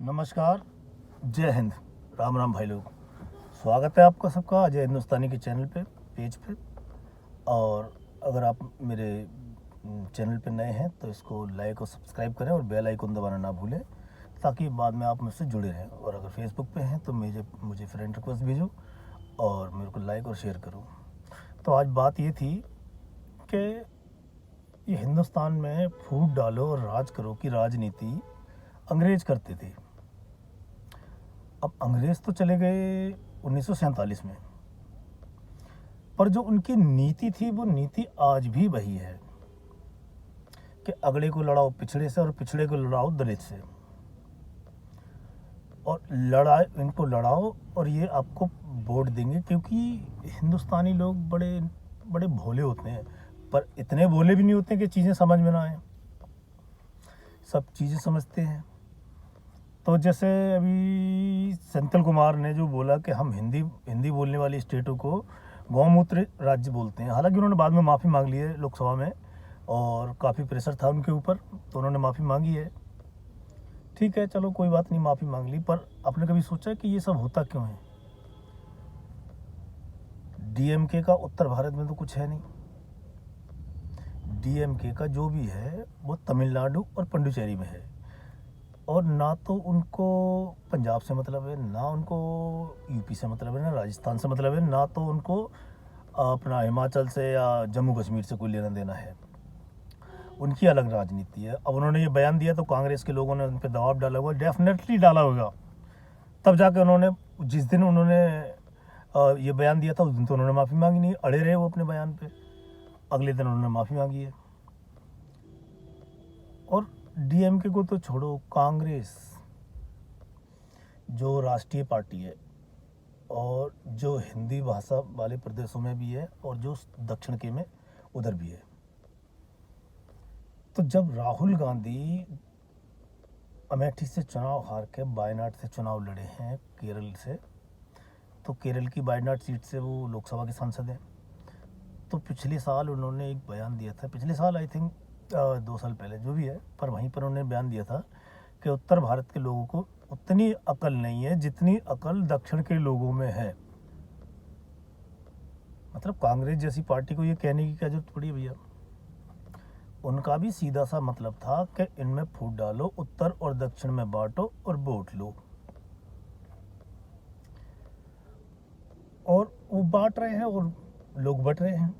नमस्कार, जय हिंद, राम राम भाई लोग। स्वागत है आपका सबका अजय हिंदुस्तानी के चैनल पे, पेज पे। और अगर आप मेरे चैनल पे नए हैं तो इसको लाइक और सब्सक्राइब करें और बेल आइकन दबाना ना भूलें, ताकि बाद में आप मुझसे जुड़े रहें। और अगर फेसबुक पे हैं तो मुझे फ्रेंड रिक्वेस्ट भेजो और मेरे को लाइक और शेयर करो। तो आज बात ये थी कि ये हिंदुस्तान में फूट डालो और राज करो की राजनीति अंग्रेज करते थे। अब अंग्रेज तो चले गए 1947 में, पर जो उनकी नीति थी वो नीति आज भी वही है कि अगड़े को लड़ाओ पिछड़े से और पिछड़े को लड़ाओ दलित से। और इनको लड़ाओ और ये आपको वोट देंगे, क्योंकि हिंदुस्तानी लोग बड़े बड़े भोले होते हैं, पर इतने भोले भी नहीं होते कि चीज़ें समझ में ना आए। सब चीज़ें समझते हैं। तो जैसे अभी सेंथिल कुमार ने जो बोला कि हम हिंदी बोलने वाली स्टेटों को गौमूत्र राज्य बोलते हैं, हालांकि उन्होंने बाद में माफ़ी मांग ली है लोकसभा में, और काफ़ी प्रेशर था उनके ऊपर तो उन्होंने माफ़ी मांगी है। ठीक है, चलो कोई बात नहीं, माफ़ी मांग ली। पर आपने कभी सोचा कि ये सब होता क्यों है? डीएमके का उत्तर भारत में तो कुछ है नहीं। डीएमके का जो भी है वो तमिलनाडु और पुडुचेरी में है, और ना तो उनको पंजाब से मतलब है, ना उनको यूपी से मतलब है, ना राजस्थान से मतलब है, ना तो उनको अपना हिमाचल से या जम्मू कश्मीर से कोई लेना देना है। उनकी अलग राजनीति है। अब उन्होंने ये बयान दिया तो कांग्रेस के लोगों ने उन पर दबाव डाला हुआ, डेफिनेटली डाला होगा, तब जाके उन्होंने, जिस दिन उन्होंने ये बयान दिया था उस दिन तो उन्होंने माफ़ी मांगी नहीं, अड़े रहे वो अपने बयान पे। अगले दिन उन्होंने माफ़ी मांगी है। और डीएमके को तो छोड़ो, कांग्रेस जो राष्ट्रीय पार्टी है और जो हिंदी भाषा वाले प्रदेशों में भी है और जो दक्षिण के में उधर भी है। तो जब राहुल गांधी अमेठी से चुनाव हार के वायनाड से चुनाव लड़े हैं केरल से, तो केरल की वायनाड सीट से वो लोकसभा के सांसद हैं। तो पिछले साल उन्होंने एक बयान दिया था, पिछले साल आई थिंक 2 साल पहले, जो भी है, पर वहीं पर उन्होंने बयान दिया था कि उत्तर भारत के लोगों को उतनी अकल नहीं है जितनी अकल दक्षिण के लोगों में है। मतलब कांग्रेस जैसी पार्टी को ये कहने की क्या जरूरत पड़ी है भैया? उनका भी सीधा सा मतलब था कि इनमें फूट डालो, उत्तर और दक्षिण में बांटो और वोट लो। और वो बांट रहे हैं और लोग बट रहे हैं।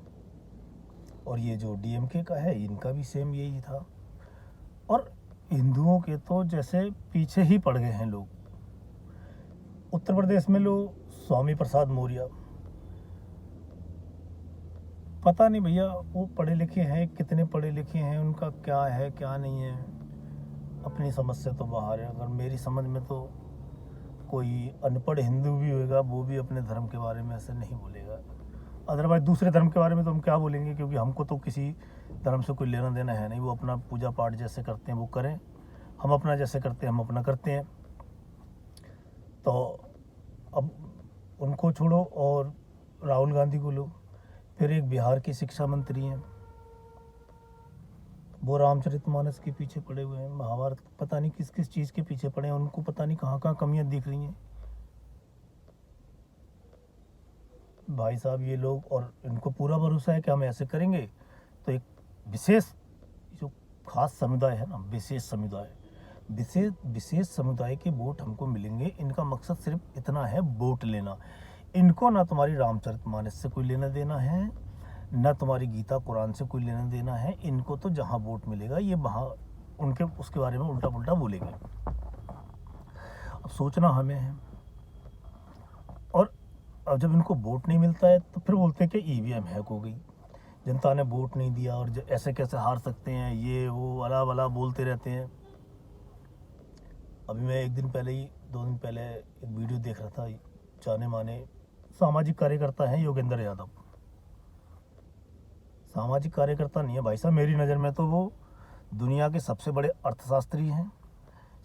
और ये जो डीएमके का है, इनका भी सेम यही था। और हिंदुओं के तो जैसे पीछे ही पड़ गए हैं लोग। उत्तर प्रदेश में लो, स्वामी प्रसाद मौर्य, पता नहीं भैया वो पढ़े लिखे हैं, कितने पढ़े लिखे हैं, उनका क्या है क्या नहीं है, अपनी समझ से तो बाहर है। अगर मेरी समझ में तो कोई अनपढ़ हिंदू भी होगा वो भी अपने धर्म के बारे में ऐसे नहीं बोलेगा। अदरवाइज दूसरे धर्म के बारे में तो हम क्या बोलेंगे, क्योंकि हमको तो किसी धर्म से कोई लेना देना है नहीं। वो अपना पूजा पाठ जैसे करते हैं वो करें, हम अपना जैसे करते हैं हम अपना करते हैं। तो अब उनको छोड़ो और राहुल गांधी को लो। फिर एक बिहार के शिक्षा मंत्री हैं, वो रामचरितमानस के पीछे पड़े हुए हैं, महाभारत पता नहीं किस किस चीज़ के पीछे पड़े हैं, उनको पता नहीं कहाँ कहाँ कमियां दिख रही हैं भाई साहब ये लोग। और इनको पूरा भरोसा है कि हम ऐसे करेंगे तो एक विशेष जो खास समुदाय है ना, विशेष समुदाय के वोट हमको मिलेंगे। इनका मकसद सिर्फ इतना है, वोट लेना। इनको ना तुम्हारी रामचरितमानस से कोई लेना देना है, ना तुम्हारी गीता कुरान से कोई लेना देना है। इनको तो जहाँ वोट मिलेगा ये वहाँ उनके उसके बारे में उल्टा पुल्टा बोलेंगे। अब सोचना हमें है। और अब जब इनको वोट नहीं मिलता है तो फिर बोलते हैं कि ईवीएम हैक हो गई, जनता ने वोट नहीं दिया और ऐसे कैसे हार सकते हैं, ये वो अला वला बोलते रहते हैं। अभी मैं 2 दिन पहले एक वीडियो देख रहा था, जाने माने सामाजिक कार्यकर्ता हैं योगेंद्र यादव। सामाजिक कार्यकर्ता नहीं है भाई साहब, मेरी नज़र में तो वो दुनिया के सबसे बड़े अर्थशास्त्री हैं,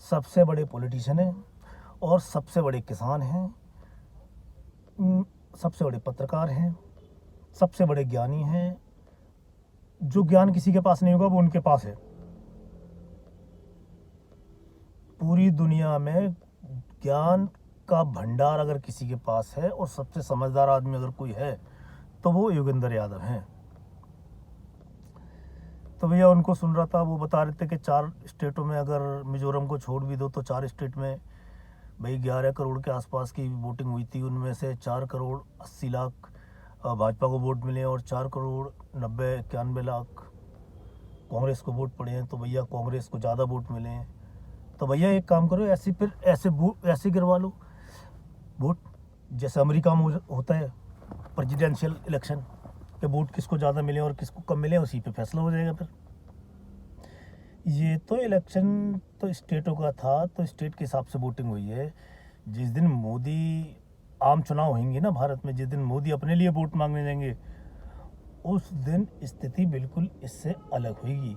सबसे बड़े पॉलिटिशियन हैं और सबसे बड़े किसान हैं, सबसे बड़े पत्रकार हैं, सबसे बड़े ज्ञानी हैं। जो ज्ञान किसी के पास नहीं होगा वो उनके पास है। पूरी दुनिया में ज्ञान का भंडार अगर किसी के पास है और सबसे समझदार आदमी अगर कोई है तो वो योगेंद्र यादव हैं। तो भैया उनको सुन रहा था, वो बता रहे थे कि 4 स्टेटों में अगर मिजोरम को छोड़ भी दो तो 4 स्टेट में भाई 11 करोड़ के आसपास की वोटिंग हुई थी, उनमें से 4 करोड़ 80 लाख भाजपा को वोट मिले और 4 करोड़ 91 लाख कांग्रेस को वोट पड़े हैं। तो भैया कांग्रेस को ज़्यादा वोट मिले हैं। तो भैया एक काम करो, ऐसे फिर ऐसे गिरवा लो वोट, जैसे अमेरिका में होता है प्रेसिडेंशियल इलेक्शन के वोट किसको ज़्यादा मिले और किसको कम मिले, उसी पे फैसला हो जाएगा। फिर ये तो इलेक्शन तो स्टेटों का था, तो स्टेट के हिसाब से वोटिंग हुई है। जिस दिन मोदी आम चुनाव होंगे ना भारत में, जिस दिन मोदी अपने लिए वोट मांगने जाएंगे उस दिन स्थिति बिल्कुल इससे अलग होगी।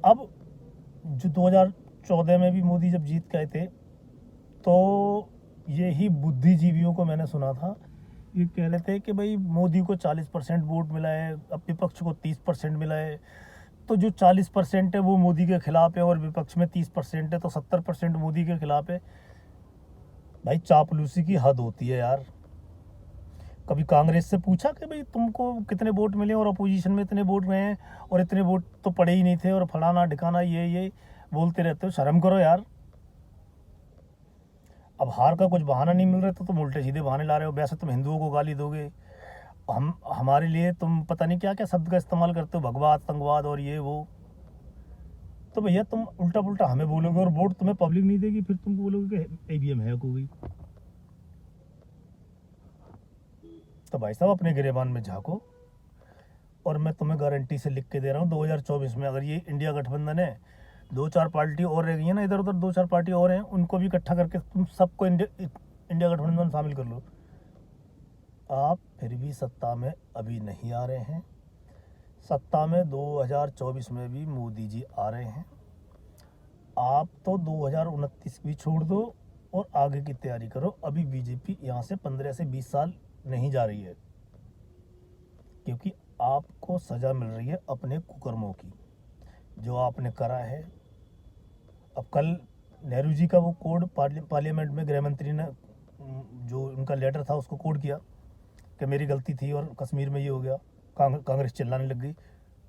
अब जो 2014 में भी मोदी जब जीत गए थे तो यही बुद्धिजीवियों को मैंने सुना था, ये कह रहे थे कि भाई मोदी को 40% वोट मिला है, अब विपक्ष को 30% मिला है, तो जो 40% है वो मोदी के खिलाफ है और विपक्ष में 30% है, तो 70% मोदी के खिलाफ है। भाई चापलूसी की हद होती है यार। कभी कांग्रेस से पूछा कि भाई तुमको कितने वोट मिले और अपोजिशन में इतने वोट गए हैं और इतने वोट तो पड़े ही नहीं थे और फलाना ढिकाना ये बोलते रहते हो, शर्म करो यार। अब हार का कुछ बहाना नहीं मिल रहा तो तुम उल्टे सीधे बहाने ला रहे हो। वैसे तुम हिंदुओं को गाली दोगे, हमारे लिए तुम पता नहीं क्या क्या शब्द का इस्तेमाल करते हो, भगवा आतंकवाद और ये वो। तो भैया तुम उल्टा पुल्टा हमें बोलोगे और वोट तुम्हें पब्लिक नहीं देगी, फिर तुम बोलोगे कि ईवीएम हैक हो गई। तो भाई साहब अपने गिरेबान में झांको, और मैं तुम्हें गारंटी से लिख के दे रहा हूँ 2024 में अगर ये इंडिया गठबंधन है, 2-4 पार्टी और रह गई है ना इधर उधर, 2-4 पार्टी और हैं, उनको भी इकट्ठा करके तुम सबको इंडिया गठबंधन में शामिल कर लो। आप फिर भी सत्ता में अभी नहीं आ रहे हैं, सत्ता में 2024 में भी मोदी जी आ रहे हैं। आप तो 2029 भी छोड़ दो और आगे की तैयारी करो। अभी बीजेपी यहाँ से 15 से 20 साल नहीं जा रही है, क्योंकि आपको सज़ा मिल रही है अपने कुकर्मों की जो आपने करा है। अब कल नेहरू जी का वो कोड पार्लियामेंट में गृह मंत्री ने जो उनका लेटर था उसको कोड किया कि मेरी गलती थी और कश्मीर में ये हो गया, कांग्रेस चिल्लाने लग गई।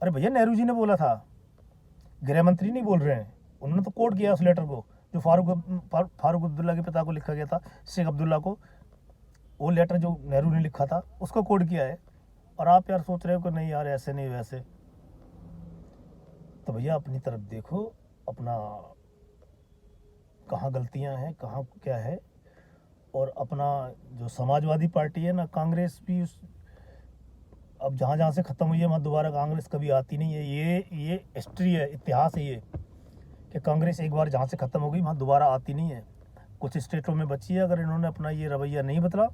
अरे भैया नेहरू जी ने बोला था, गृह मंत्री नहीं बोल रहे हैं, उन्होंने तो कोड किया उस लेटर को जो फारूक अब्दुल्ला के पिता को लिखा गया था, शेख अब्दुल्ला को। वो लेटर जो नेहरू ने लिखा था उसको कोड किया है। और आप यार सोच रहे हो कि नहीं यार ऐसे नहीं वैसे। तो भैया अपनी तरफ देखो, अपना कहाँ गलतियां हैं कहाँ क्या है। और अपना जो समाजवादी पार्टी है ना, कांग्रेस भी उस अब जहाँ जहाँ से ख़त्म हुई है वहाँ दोबारा कांग्रेस कभी आती नहीं है। ये हिस्ट्री है, इतिहास है ये, कि कांग्रेस एक बार जहाँ से ख़त्म हो गई वहाँ दोबारा आती नहीं है। कुछ स्टेटों में बची है, अगर इन्होंने अपना ये रवैया नहीं बदला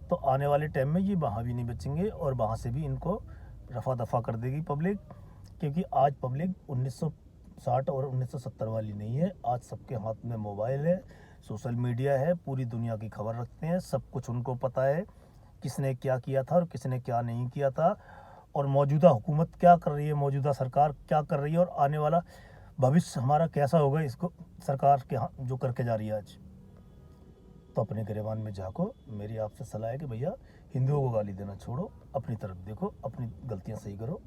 तो आने वाले टाइम में ये वहाँ भी नहीं बचेंगे और वहाँ से भी इनको रफा दफा कर देगी पब्लिक। क्योंकि आज पब्लिक 1960 और 1970 वाली नहीं है। आज सबके हाथ में मोबाइल है, सोशल मीडिया है, पूरी दुनिया की खबर रखते हैं, सब कुछ उनको पता है किसने क्या किया था और किसने क्या नहीं किया था, और मौजूदा हुकूमत क्या कर रही है, मौजूदा सरकार क्या कर रही है, और आने वाला भविष्य हमारा कैसा होगा इसको सरकार के जो करके जा रही है आज। तो अपने गिरेबान में झांको। मेरी आपसे सलाह है कि भैया हिंदुओं को गाली देना छोड़ो, अपनी तरफ देखो, अपनी गलतियां सही करो।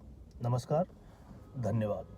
नमस्कार, धन्यवाद।